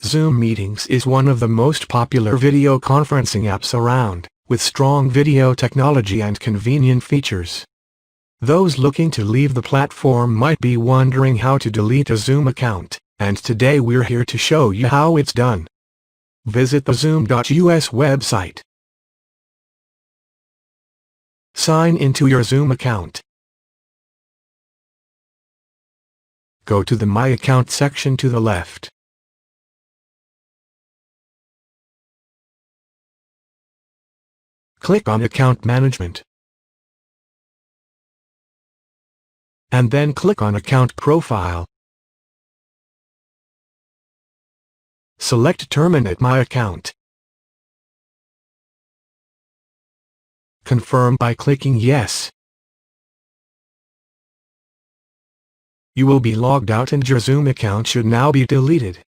Zoom Meetings is one of the most popular video conferencing apps around, with strong video technology and convenient features. Those looking to leave the platform might be wondering how to delete a Zoom account, and today we're here to show you how it's done. Visit the zoom.us website. Sign into your Zoom account. Go to the My Account section to the left. Click on Account Management. And then click on Account Profile. Select Terminate My Account. Confirm by clicking Yes. You will be logged out and your Zoom account should now be deleted.